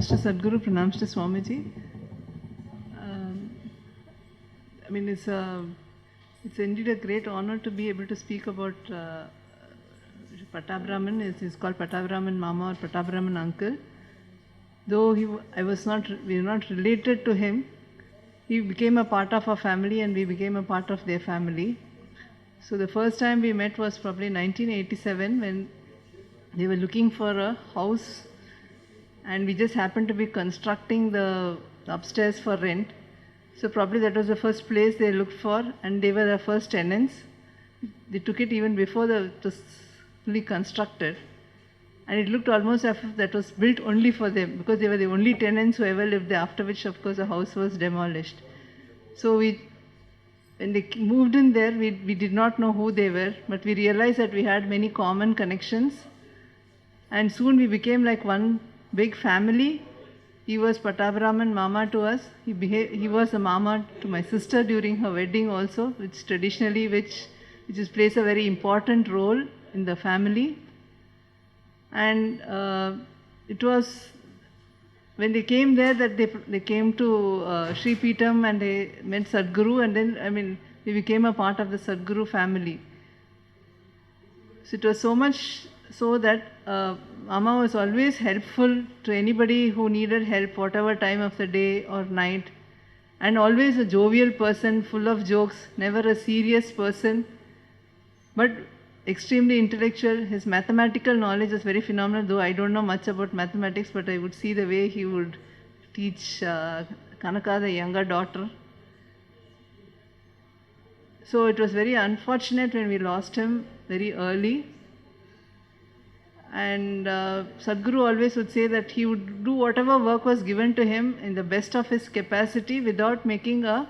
Pranams to Sadhguru, pranams to Swamiji. It's indeed a great honor to be able to speak about Pattabiraman. He's called Pattabiraman Mama or Pattabiraman Uncle. Though we were not related to him, he became a part of our family and we became a part of their family. So the first time we met was probably 1987 when they were looking for a house and we just happened to be constructing the upstairs for rent. So probably that was the first place they looked for and they were the first tenants. They took it even before it was fully constructed. And it looked almost as if that was built only for them because they were the only tenants who ever lived there, after which of course the house was demolished. So when they moved in there, we did not know who they were, but we realized that we had many common connections. And soon we became like one big family. He was Pattabiraman Mama to us. He was a Mama to my sister during her wedding also, which traditionally plays a very important role in the family. And it was when they came there that they came to Shrihariprasd and they met Sadhguru, and then we became a part of the Sadhguru family. So it was so much so that Mama was always helpful to anybody who needed help, whatever time of the day or night, and always a jovial person, full of jokes, never a serious person, but extremely intellectual. His mathematical knowledge is very phenomenal, though I don't know much about mathematics, but I would see the way he would teach Kanaka, the younger daughter. So it was very unfortunate when we lost him very early. And Sadhguru always would say that he would do whatever work was given to him in the best of his capacity without making a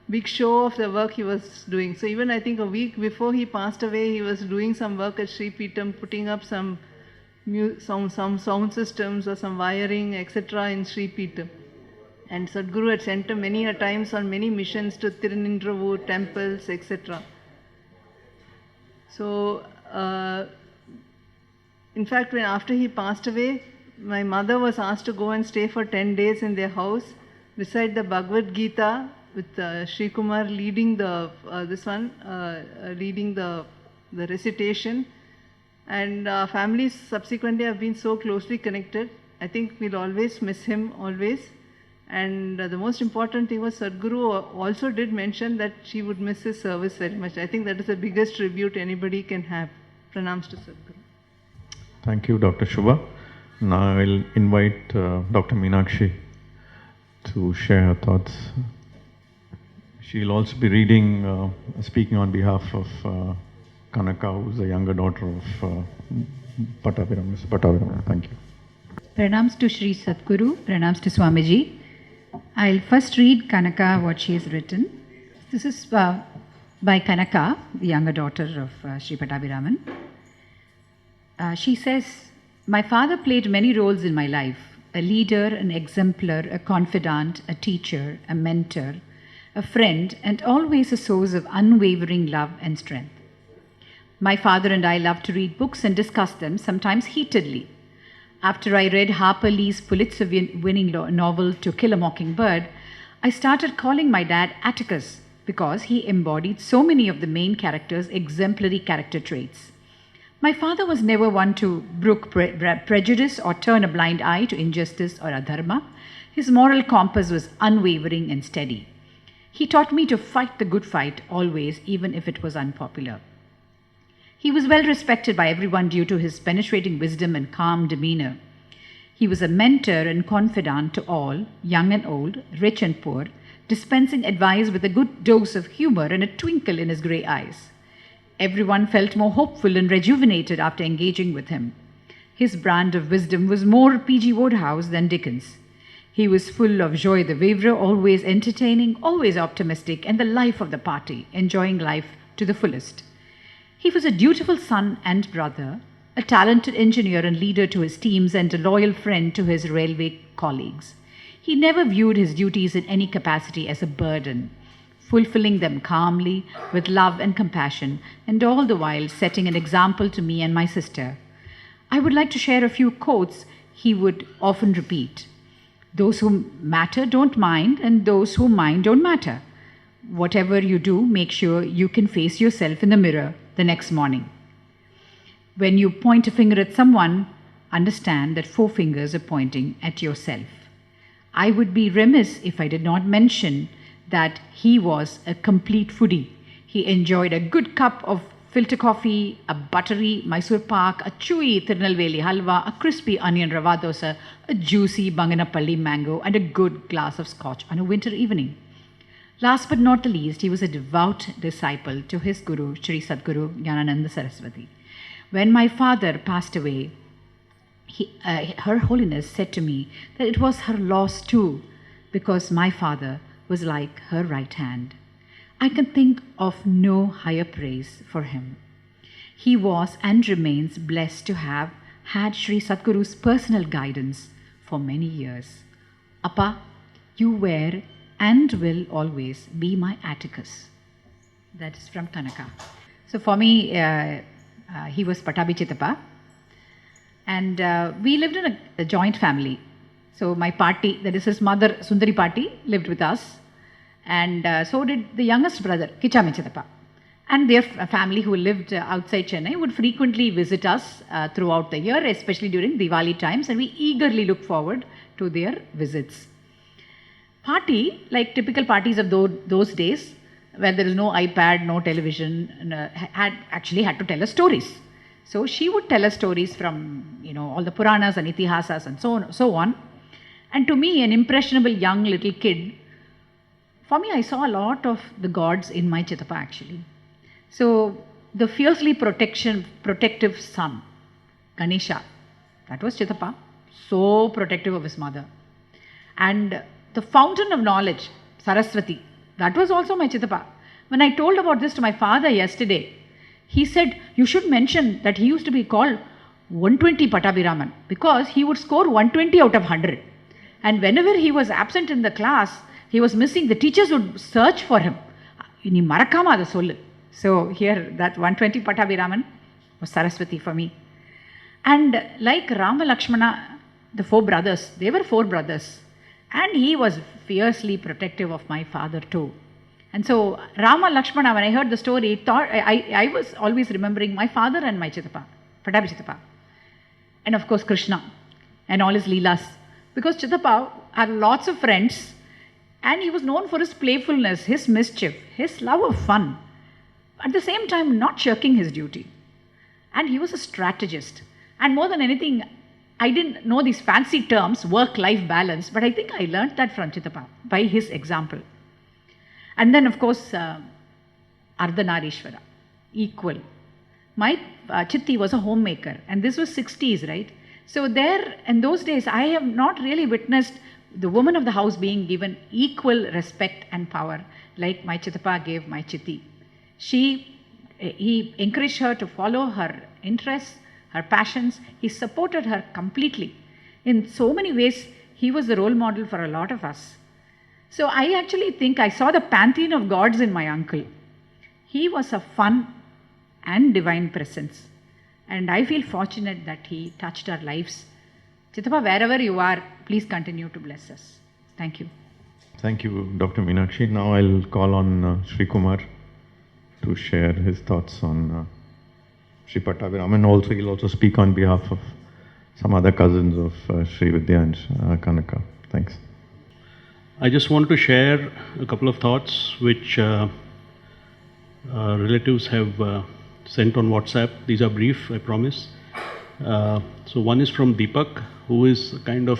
big show of the work he was doing. So even I think a week before he passed away, he was doing some work at Shrihariprasd, putting up some sound systems or some wiring, etc. in Shrihariprasd. And Sadhguru had sent him many a times on many missions to Thirumurthy temples, etc. So in fact, after he passed away, my mother was asked to go and stay for 10 days in their house, recite the Bhagavad Gita with Sri Kumar leading leading the recitation. And families subsequently have been so closely connected. I think we'll always miss him, always. And the most important thing was Sadhguru also did mention that she would miss his service very much. I think that is the biggest tribute anybody can have. Pranams to Sadhguru. Thank you, Dr. Shubha. Now I will invite Dr. Meenakshi to share her thoughts. She will also be speaking on behalf of Kanaka, who is the younger daughter of Pattabiraman. Mr. Pattabiraman, thank you. Pranams to Shri Sadhguru, pranams to Swamiji. I'll first read Kanaka what she has written. This is by Kanaka, the younger daughter of Shri Pattabiraman. She says, "My father played many roles in my life: a leader, an exemplar, a confidant, a teacher, a mentor, a friend, and always a source of unwavering love and strength. My father and I loved to read books and discuss them, sometimes heatedly. After I read Harper Lee's Pulitzer-winning novel To Kill a Mockingbird, I started calling my dad Atticus because he embodied so many of the main character's exemplary character traits. My father was never one to brook prejudice or turn a blind eye to injustice or adharma. His moral compass was unwavering and steady. He taught me to fight the good fight always, even if it was unpopular. He was well respected by everyone due to his penetrating wisdom and calm demeanor. He was a mentor and confidant to all, young and old, rich and poor, dispensing advice with a good dose of humor and a twinkle in his grey eyes. Everyone felt more hopeful and rejuvenated after engaging with him. His brand of wisdom was more P.G. Wodehouse than Dickens. He was full of joie de vivre, always entertaining, always optimistic, and the life of the party, enjoying life to the fullest. He was a dutiful son and brother, a talented engineer and leader to his teams, and a loyal friend to his railway colleagues. He never viewed his duties in any capacity as a burden, fulfilling them calmly, with love and compassion, and all the while setting an example to me and my sister. I would like to share a few quotes he would often repeat. Those who matter don't mind, and those who mind don't matter. Whatever you do, make sure you can face yourself in the mirror the next morning. When you point a finger at someone, understand that 4 fingers are pointing at yourself. I would be remiss if I did not mention that he was a complete foodie. He enjoyed a good cup of filter coffee, a buttery Mysore pak, a chewy Tirunelveli halwa, a crispy onion rava dosa, a juicy Banganapalli mango, and a good glass of scotch on a winter evening. Last but not the least, he was a devout disciple to his guru, Sri Sadguru Jnanananda Saraswati. When my father passed away, Her Holiness said to me that it was her loss too, because my father was like her right hand. I can think of no higher praise for him. He was and remains blessed to have had Sri Sadguru's personal guidance for many years. Appa, you were and will always be my Atticus. That is from Kanaka. So for me, he was Pattabiraman. And we lived in a joint family. So my party, that is his mother, Sundari Party, lived with us. And so did the youngest brother, Kichamichitappa. And their family who lived outside Chennai would frequently visit us throughout the year, especially during Diwali times. And we eagerly looked forward to their visits. Party, like typical parties of those days, where there is no iPad, no television, had to tell us stories. So she would tell us stories from, all the Puranas and Itihasas and so on. And to me, an impressionable young little kid, for me, I saw a lot of the gods in my Chittappa actually. So the fiercely protective son, Ganesha, that was Chittappa, so protective of his mother. And the fountain of knowledge, Saraswati, that was also my Chittappa. When I told about this to my father yesterday, he said, you should mention that he used to be called 120 Pattabiraman because he would score 120 out of 100. And whenever he was absent in the class, he was missing, the teachers would search for him. So here, that 120 Pattabiraman was Saraswati for me. And like Rama Lakshmana, the 4 brothers, they were 4 brothers. And he was fiercely protective of my father too. And so Rama Lakshmana, when I heard the story, I was always remembering my father and my Chittappa, Pattabiraman. And of course Krishna and all his leelas. Because Chittappa had lots of friends and he was known for his playfulness, his mischief, his love of fun. At the same time, not shirking his duty. And he was a strategist. And more than anything, I didn't know these fancy terms, work-life balance, but I think I learned that from Chittappa by his example. And then, of course, Ardhanarishwara, equal. My Chitti was a homemaker, and this was 60s, right? So there, in those days, I have not really witnessed the woman of the house being given equal respect and power like my Chittappa gave my Chitti. He encouraged her to follow her interests, her passions. He supported her completely. In so many ways, he was the role model for a lot of us. So I actually think I saw the pantheon of gods in my uncle. He was a fun and divine presence. And I feel fortunate that he touched our lives. Chittappa, wherever you are, please continue to bless us. Thank you. Thank you, Dr. Meenakshi. Now I'll call on Sri Kumar to share his thoughts on Sri Pattabiraman. Also, he'll also speak on behalf of some other cousins of Sri Vidya and Kanaka. Thanks. I just want to share a couple of thoughts which relatives have sent on WhatsApp. These are brief, I promise. So one is from Deepak, who is a kind of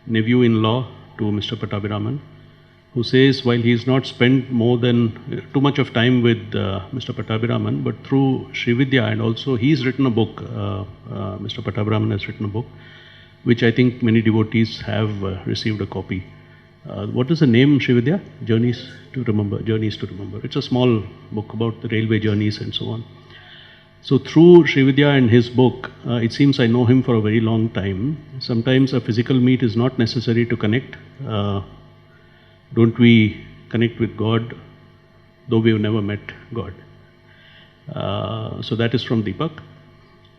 nephew-in-law to Mr. Pattabiraman, who says while he has not spent too much of time with Mr. Pattabiraman, but through Sri Vidya, and also he's written a book, Mr. Pattabiraman has written a book, which I think many devotees have received a copy. What is the name, Sri Vidya? Journeys to Remember. It's a small book about the railway journeys and so on. So through Sri Vidya and his book, it seems I know him for a very long time. Sometimes a physical meet is not necessary to connect. Don't we connect with God, though we have never met God? So that is from Deepak.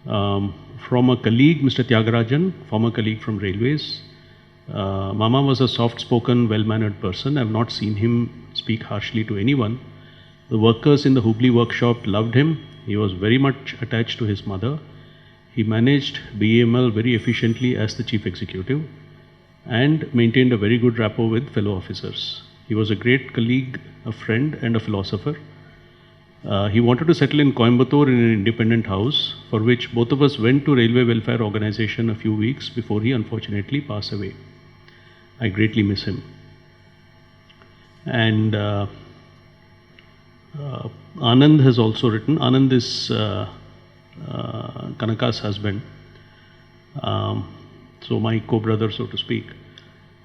From a colleague, Mr. Tyagarajan, former colleague from Railways, Mama was a soft-spoken, well-mannered person. I've not seen him speak harshly to anyone. The workers in the Hubli workshop loved him. He was very much attached to his mother. He managed BEML very efficiently as the chief executive and maintained a very good rapport with fellow officers. He was a great colleague, a friend, and a philosopher. He wanted to settle in Coimbatore in an independent house, for which both of us went to Railway Welfare Organization a few weeks before he unfortunately passed away. I greatly miss him. And Anand has also written. Anand is Kanaka's husband, so my co-brother, so to speak.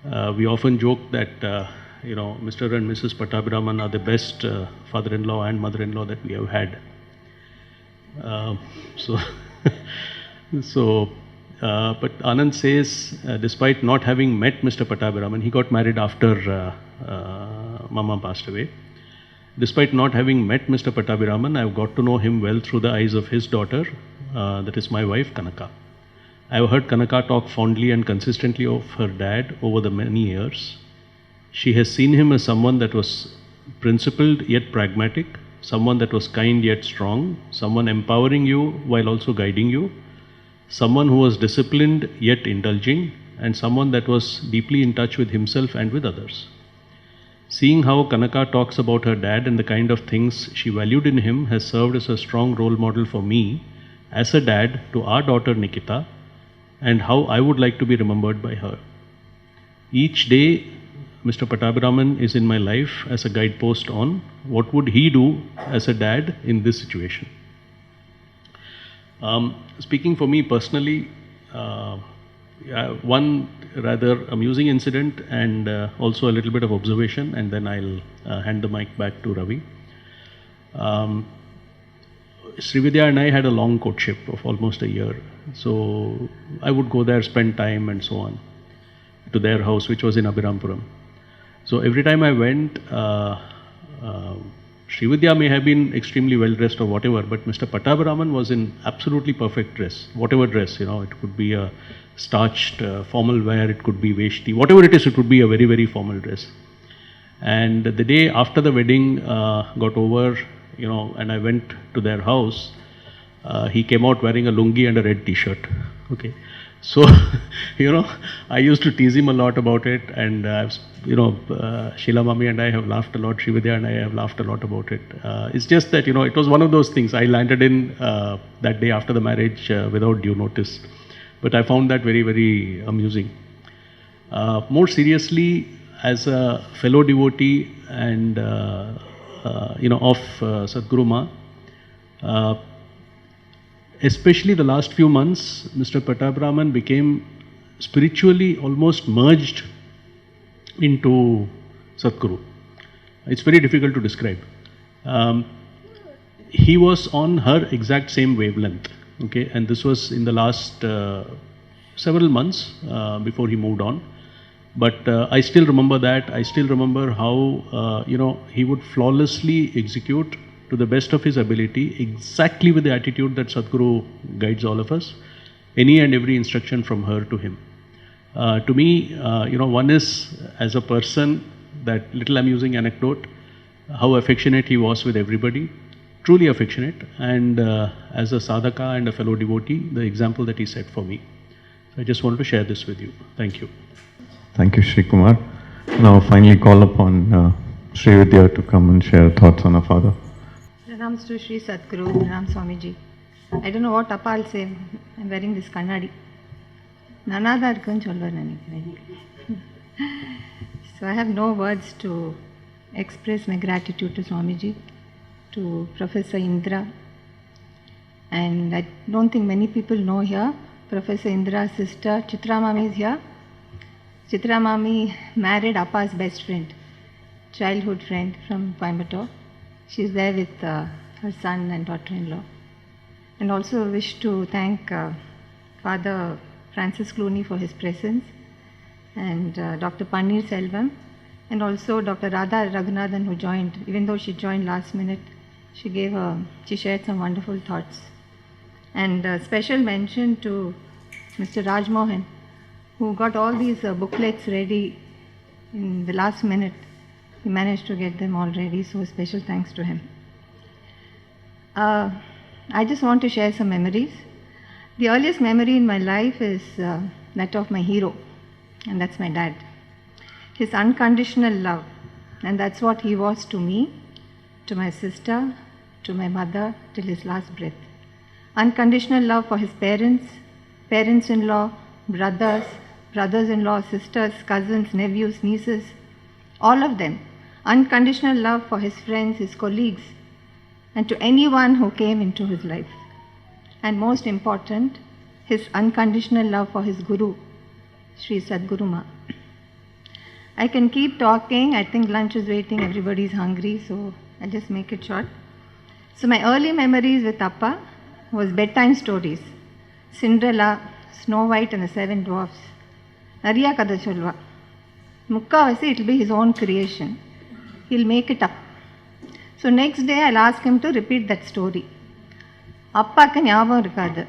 We often joke that Mr. and Mrs. Pattabiraman are the best father-in-law and mother-in-law that we have had. But Anand says, despite not having met Mr. Pattabiraman, he got married after Mama passed away. Despite not having met Mr. Pattabiraman, I've got to know him well through the eyes of his daughter, that is my wife, Kanaka. I've heard Kanaka talk fondly and consistently of her dad over the many years. She has seen him as someone that was principled yet pragmatic, someone that was kind yet strong, someone empowering you while also guiding you, someone who was disciplined yet indulging, and someone that was deeply in touch with himself and with others. Seeing how Kanaka talks about her dad and the kind of things she valued in him has served as a strong role model for me as a dad to our daughter Nikita, and how I would like to be remembered by her. Each day, Mr. Pattabiraman is in my life as a guidepost on what would he do as a dad in this situation. Speaking for me personally, one rather amusing incident and also a little bit of observation, and then I'll hand the mic back to Ravi. Srividya and I had a long courtship of almost a year. So I would go there, spend time and so on to their house, which was in Abhirampuram. So every time I went, Srividya may have been extremely well dressed or whatever, but Mr. Pattabiraman was in absolutely perfect dress, whatever dress, it could be a starched formal wear, it could be veshti, whatever it is, it would be a very, very formal dress. And the day after the wedding got over, and I went to their house, he came out wearing a lungi and a red t-shirt. Okay. So, I used to tease him a lot about it, and Sheila Mami and I have laughed a lot, Srividya and I have laughed a lot about it. It's just that, it was one of those things. I landed in that day after the marriage without due notice. But I found that very, very amusing. More seriously, as a fellow devotee and, of Sadhguru Ma, especially the last few months, Mr. Pattabiraman became spiritually almost merged into Sadhguru. It's very difficult to describe. He was on her exact same wavelength, okay, and this was in the last several months before he moved on. But I still remember that. I still remember how, he would flawlessly execute to the best of his ability, exactly with the attitude that Sadhguru guides all of us, any and every instruction from her to him. To me, one is, as a person, that little amusing anecdote, how affectionate he was with everybody, truly affectionate, and as a sadhaka and a fellow devotee, the example that he set for me. So I just wanted to share this with you. Thank you. Thank you, Sri Kumar. Now finally call upon Srividya to come and share thoughts on her father. Pranams to Sri Sadhguru, Pranam Swamiji. I don't know what Appa will say. I'm wearing this kannadi. Nanada irukku solvar nenikiren. So I have no words to express my gratitude to Swamiji, to Professor Indra, and I don't think many people know here. Professor Indra's sister Chitra Mami is here. Chitra Mami married Appa's best friend, childhood friend from Coimbatore. She's there with her son and daughter-in-law. And also wish to thank Father Francis Clooney for his presence, and Dr. Panir Selvam, and also Dr. Radha Raghunathan, who joined. Even though she joined last minute, she shared some wonderful thoughts. And special mention to Mr. Raj Mohan, who got all these booklets ready in the last minute. He managed to get them all ready, so special thanks to him. I just want to share some memories. The earliest memory in my life is that of my hero, and that's my dad. His unconditional love, and that's what he was to me, to my sister, to my mother, till his last breath. Unconditional love for his parents, parents-in-law, brothers, brothers-in-law, sisters, cousins, nephews, nieces, all of them. Unconditional love for his friends, his colleagues, and to anyone who came into his life. And most important, his unconditional love for his Guru, Sri Sadguru Ma. I can keep talking. I think lunch is waiting. Everybody's hungry, so I'll just make it short. So my early memories with Appa was bedtime stories. Cinderella, Snow White and the Seven Dwarfs. Nariya kada solva. Mukkavasi, it will be his own creation. He'll make it up. So next day I'll ask him to repeat that story. அப்பாவுக்கு ஞாபகம் இருக்காது,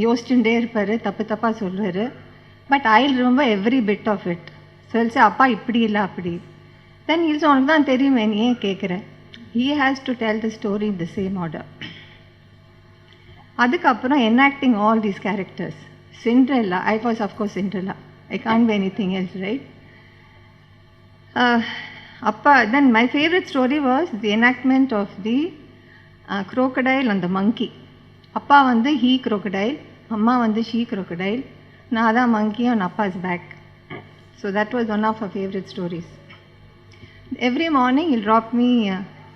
யோசிச்சுட்டே இருப்பார், தப்பு தப்பாக சொல்லுவார். But I remember every bit of it. சொல்லிச்சு அப்பா இப்படி இல்லை அப்படி. தென் ஹில்ஸ் உனக்கு தான் தெரியுமே, நீ ஏன் கேட்குறேன். He has to tell the story in the same order. அதுக்கப்புறம் enacting all these characters. Cinderella, I was of course Cinderella. I can't be anything else, right? Appa, then my favorite story was the enactment of the crocodile and the monkey. Appa vandu he crocodile, Amma vandu she crocodile, நான் தான் monkey on Appa's back. So that was one of our favorite stories. Every morning he'll drop me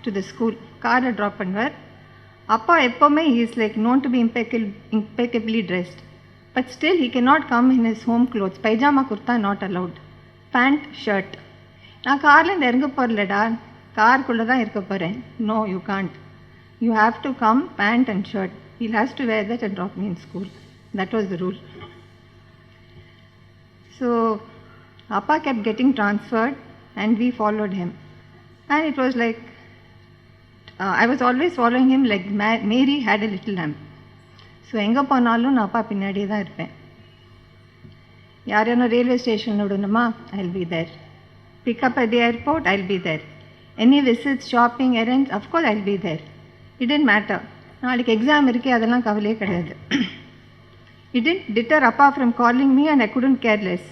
to the school. Car drop பண்ணுவார். Appa எப்பவுமே he is like known to be impeccably dressed. But still he cannot come in his home clothes. Pajama kurta not allowed. Pant, shirt. நான் கார்லேருந்து இறங்க போகிறலடா, காருக்குள்ளே தான் இருக்க போகிறேன். No, you can't. You have to come pant and shirt. He has to wear that and drop me in school. That was the rule. So அப்பா kept getting transferred and we followed him. And it was like, I was always following him like Mary had a little lamb. So எங்கே போனாலும் நான் அப்பா பின்னாடியே தான் இருப்பேன். யாரையான railway ஸ்டேஷனில் விடணுமா, I'll be there. Pick up at the airport, I'll be there. Any visits, shopping, errands, of course I'll be there. It didn't matter. நாளைக்கு exam இருக்கே, அதெல்லாம் கவலையே கிடையாது. It didn't deter Appa from calling me and I couldn't care less.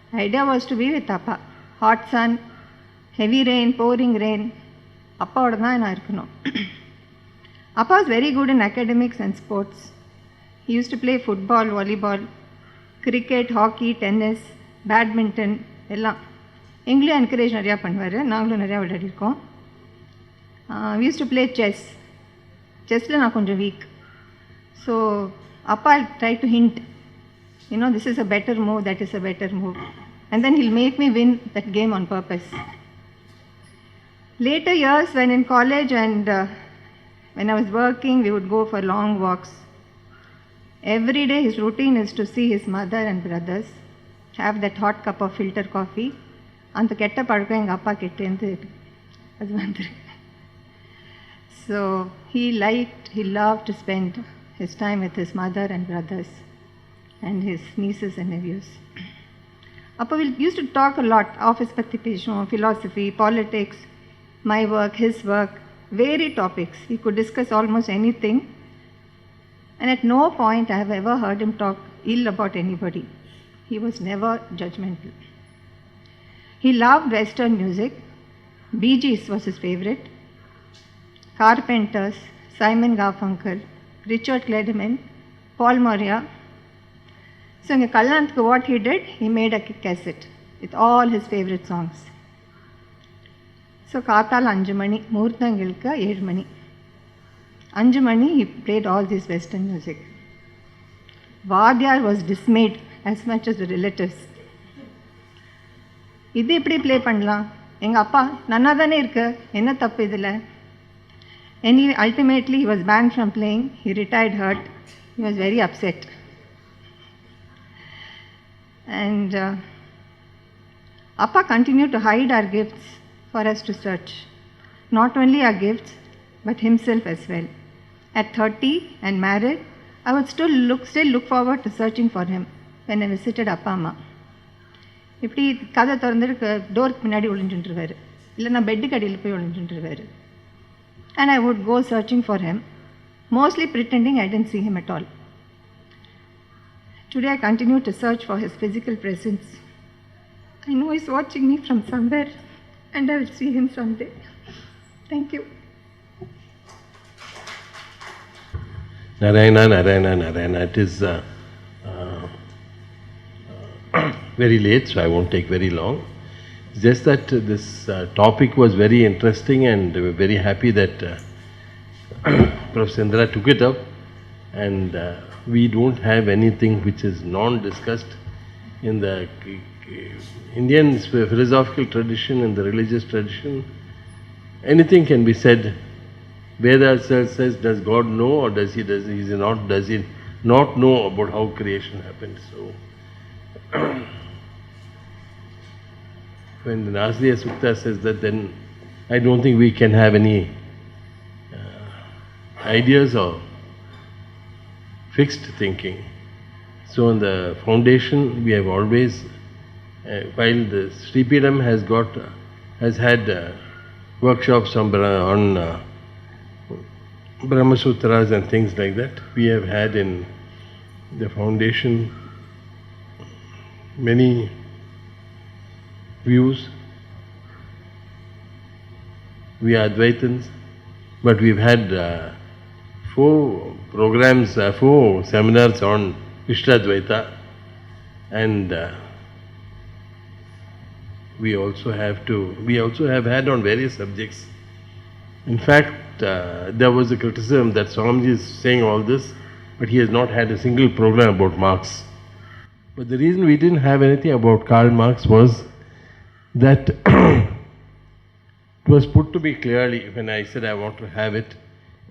The idea was to be with Appa. Hot sun, heavy rain, pouring rain. அப்பாவோட தான் நான் இருக்கணும். Appa was very good in academics and sports. He used to play football, volleyball, cricket, hockey, tennis, badminton, எல்லாம். எங்களையும் encourage நிறையா பண்ணுவார், நாங்களும் நிறையா விளையாடிருக்கோம். We use to play chess. செஸ்ஸில் நான் கொஞ்சம் வீக். ஸோ அப்பா try to hint, you know this is a better move, that is a better move, and then he'll make me win that game on purpose. Later years, when in college and when I was working, we would go for long walks. Every day his routine is to see his mother and brothers, have that hot cup of filter coffee. அந்த கெட்ட பழக்கம் எங்கள் அப்பா கிட்டேருந்து அது வந்துருக்கு. So he loved to spend his time with his mother and brothers and his nieces and nephews. அப்போ we used to talk a lot, office பற்றி பேசுவோம், philosophy, politics, my work, his work, varied topics. We could discuss almost anything, and at no point I have ever heard him talk ill about anybody. He was never judgmental. He loved Western music. Bee Gees was his favorite. Carpenters, Simon Garfunkel, Richard Clayderman, Paul Moria. So in Kalyanathu, what he did, he made a cassette with all his favorite songs. So Kaathal 5 mani, Moorthangalukku 7 mani. 5 mani he played all this Western music. Vadyar was dismayed as much as the relatives. இது எப்படி play பண்ணலாம், எங்கள் அப்பா நன்னா தானே இருக்கு, என்ன தப்பு இதில். Ultimately he was banned from playing. He retired hurt. He was very upset. And Appa continued to hide our gifts for us to search. Not only our gifts, but himself as well. At 30 and married, I would still look forward to searching for him. when I visited அப்பா அம்மா. இப்படி கதை திறந்துட்டு டோருக்கு முன்னாடி ஒளிஞ்சுட்டுருவார், இல்லைன்னா பெட்டுக்கு அடியில் போய் ஒளிஞ்சுட்டுருவார். And I would go searching for him, mostly pretending I didn't see him at all. Today I continue to search for his physical presence. I know he's watching me from somewhere and I will see him someday. Thank you. Narayana, Narayana, Narayana. It is very late, so I won't take very long. It's just that this topic was very interesting and we're very happy that Professor Indra took it up, and we don't have anything which is non-discussed in the Indian philosophical tradition and the religious tradition. Anything can be said. Veda says, does God know, or does he not know about how creation happened? So when the Nasriya Sukta says that, then I don't think we can have any ideas or fixed thinking. So in the foundation we have always, while the Sripidam has had workshops on Brahma Sutras and things like that, we have had in the foundation many views. We are Advaitans, but we've had 4 programs, 4 seminars on Vishtadvaita, and we also have had on various subjects. In fact, there was a criticism that Swami is saying all this, but he has not had a single program about Marx. But the reason we didn't have anything about Karl Marx was that it was put to me clearly when I said I want to have it.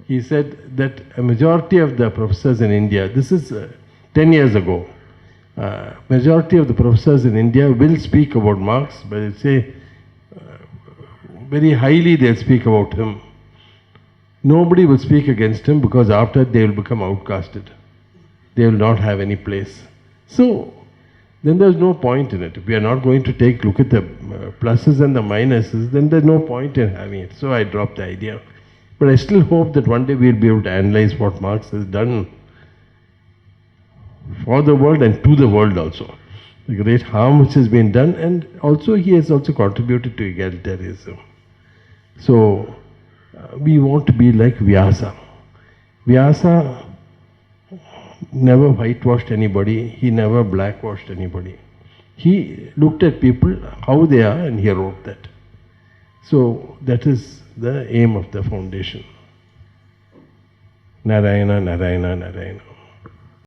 He said that a majority of the professors in India, this is 10 years ago, majority of the professors in India will speak about Marx, but they say very highly they'll speak about him. Nobody will speak against him, because after they will become outcasted. They will not have any place. So then there's no point in it. If we are not going to look at the pluses and the minuses, then there's no point in having it. So I dropped the idea. But I still hope that one day we'll be able to analyze what Marx has done for the world and to the world also. The great harm which has been done, and also he has also contributed to egalitarianism. So we want to be like Vyasa. Vyasa never whitewashed anybody, he never blackwashed anybody. He looked at people how they are and he wrote that. So that is the aim of the foundation. Narayana, Narayana, Narayana.